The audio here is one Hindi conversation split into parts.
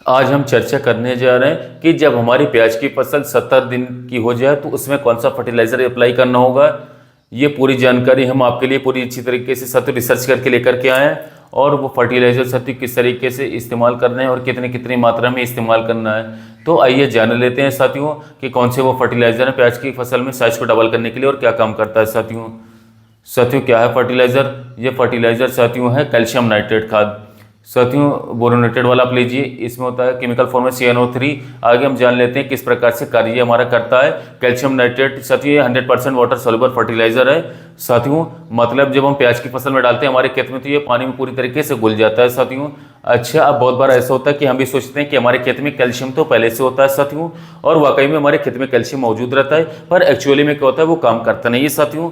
आज हम चर्चा करने जा रहे हैं कि जब हमारी प्याज की फसल 70 दिन की हो जाए तो उसमें कौन सा फर्टिलाइजर अप्लाई करना होगा। ये पूरी जानकारी हम आपके लिए पूरी अच्छी तरीके से साथियों रिसर्च करके लेकर के आए हैं, और वो फर्टिलाइजर साथियों किस तरीके से इस्तेमाल करने हैं और कितनी कितनी मात्रा में इस्तेमाल करना है। तो आइए जान लेते हैं साथियों कि कौन से वो फर्टिलाइजर है प्याज की फसल में साइज को डबल करने के लिए और क्या काम करता है। साथियों क्या है फर्टिलाइजर? ये फर्टिलाइजर साथियों है कैल्शियम नाइट्रेट खाद। साथियों बोरोनेटेड वाला आप लीजिए, इसमें होता है केमिकल फॉर्म में CnO3। आगे हम जान लेते हैं किस प्रकार से कार्य हमारा करता है। कैल्शियम नाइट्रेट साथियों ये 100% वाटर सॉल्युबल फर्टिलाइजर है। साथियों मतलब जब हम प्याज की फसल में डालते हैं हमारे खेत में तो ये पानी में पूरी तरीके से घुल जाता है साथियों। अच्छा, अब बहुत बार ऐसा होता है कि हम भी सोचते हैं कि हमारे खेत में कैल्शियम तो पहले से होता है साथियों, और वाकई में हमारे खेत में कैल्शियम मौजूद रहता है, पर एक्चुअली में क्या होता है वो काम करता नहीं है साथियों।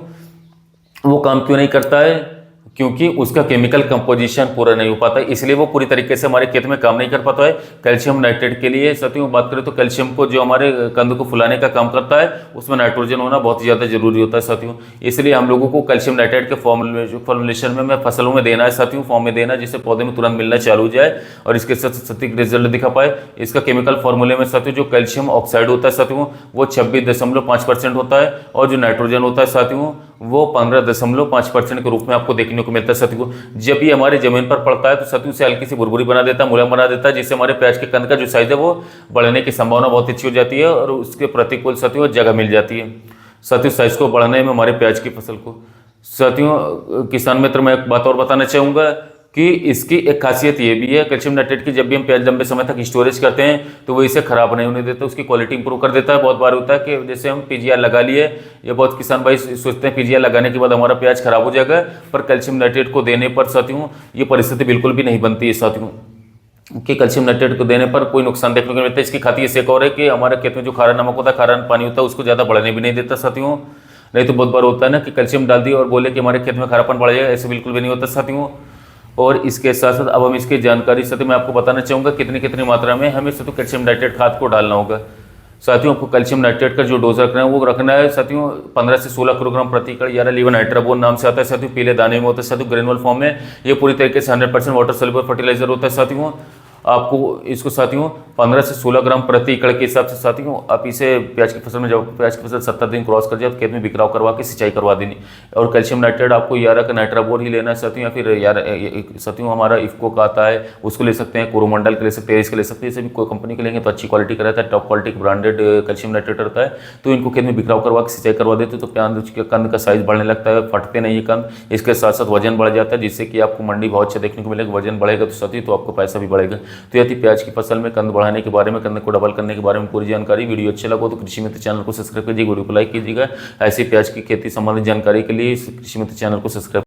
वो काम क्यों नहीं करता है? क्योंकि उसका केमिकल कंपोजिशन पूरा नहीं हो पाता है, इसलिए वो पूरी तरीके से हमारे खेत में काम नहीं कर पाता है। कैल्शियम नाइट्रेट के लिए साथियों बात करें तो कैल्शियम को जो हमारे कंद को फुलाने का काम करता है उसमें नाइट्रोजन होना बहुत ही ज़्यादा जरूरी होता है साथियों। इसलिए हम लोगों को कैल्शियम नाइट्रेट के फॉर्मुलेशन में फसलों में देना है साथियों, फॉर्म में देना है, जिससे पौधे में तुरंत मिलना चालू हो जाए और इसके साथ सटीक रिजल्ट दिखा पाए। इसका केमिकल फॉर्मूले में साथियों जो कैल्शियम ऑक्साइड होता है साथियों वो 26.5% होता है, और जो नाइट्रोजन होता है साथियों वो 15.5% के रूप में आपको देखने को मिलता है साथियों। जब ये हमारी जमीन पर पड़ता है तो साथियों से हल्की सी बुरबुरी बना देता है, मुलायम बना देता है, जिससे हमारे प्याज के कंद का जो साइज है वो बढ़ने की संभावना बहुत अच्छी हो जाती है और उसके प्रतिकूल साथियों जगह मिल जाती है साथियों साइज को बढ़ाने में हमारे प्याज की फसल को। साथियों किसान मित्र मैं एक बात और बताना चाहूँगा कि इसकी एक खासियत ये भी है कैल्शियम नाइट्रेट की, जब भी हम प्याज लंबे समय तक स्टोरेज करते हैं तो वो इसे खराब नहीं होने देता, उसकी क्वालिटी इंप्रूव कर देता है। बहुत बार होता है कि जैसे हम पीजीआर लगा लिए, ये बहुत किसान भाई सोचते हैं पीजीआर लगाने के बाद हमारा प्याज खराब हो जाएगा, पर कैल्शियम नाइट्रेट को देने पर साथियों ये परिस्थिति बिल्कुल भी नहीं बनती है साथियों, कि कैल्शियम नाइट्रेट को देने पर कोई नुकसान देखने को मिलता है। इसकी खासियत एक और है कि हमारे खेत में जो खारा नमक होता है, खारा पानी होता है, उसको ज़्यादा बढ़ने भी नहीं देता साथियों। नहीं तो बहुत बार होता है ना कि कैल्शियम डाल दिया और बोले कि हमारे खेत में खारापन बढ़ जाएगा, ऐसे बिल्कुल भी नहीं होता साथियों। और इसके साथ साथ अब हम इसकी जानकारी साथियों मैं आपको बताना चाहूँगा कितनी कितनी मात्रा में हमें साथियों कैल्शियम नाइट्रेट खाद को डालना होगा। साथियों आपको कैल्शियम नाइट्रेट का जो डोज रखना है वो रखना है साथियों 15 से 16 किलोग्राम प्रति एकड़, या लीवानाइट्राबोन नाम से आता है साथियों, पीले दाने में होता है साथियों, ग्रेनुअल फॉर्म में। ये पूरी तरीके से 100% वाटर सॉल्युबल फर्टिलाइजर होता है साथियों। आपको इसको साथियों 15 से 16 ग्राम प्रति एकड़ के हिसाब से साथियों आप इसे प्याज की फसल में, जब प्याज की फसल 70 दिन क्रॉस कर जाए तो खेत में बिखराव करवा के सिंचाई करवा देनी। और कैल्शियम नाइट्रेट आपको 11 का नाइट्राबोर ही लेना है साथियों, या फिर 11 साथियों हमारा इफ्को का आता है उसको ले सकते हैं, कोरोमंडल के ले सकते हैं, इसके ले सकते हैं। इसे भी कोई कंपनी के लेंगे तो अच्छी क्वालिटी का रहता है, top quality branded calcium nitrate रहता है, तो इनको खेत में बिखराव करवा के सिंचाई करवा देते तो प्याज के कंद का साइज बढ़ने लगता है, फटते नहीं है कंद। इसके साथ साथ वजन बढ़ जाता है, जिससे कि आपको मंडी बहुत अच्छा देखने को मिलेगा। वजन बढ़ेगा तो साथियों तो आपको पैसा भी बढ़ेगा। तो यदि प्याज की फसल में कंद बढ़ाने के बारे में, कंद को डबल करने के बारे में पूरी जानकारी, वीडियो अच्छा लगा तो कृषि मित्र चैनल को सब्सक्राइब कीजिए, वीडियो को लाइक कीजिएगा। ऐसी प्याज की खेती संबंधित जानकारी के लिए कृषि मित्र चैनल को सब्सक्राइब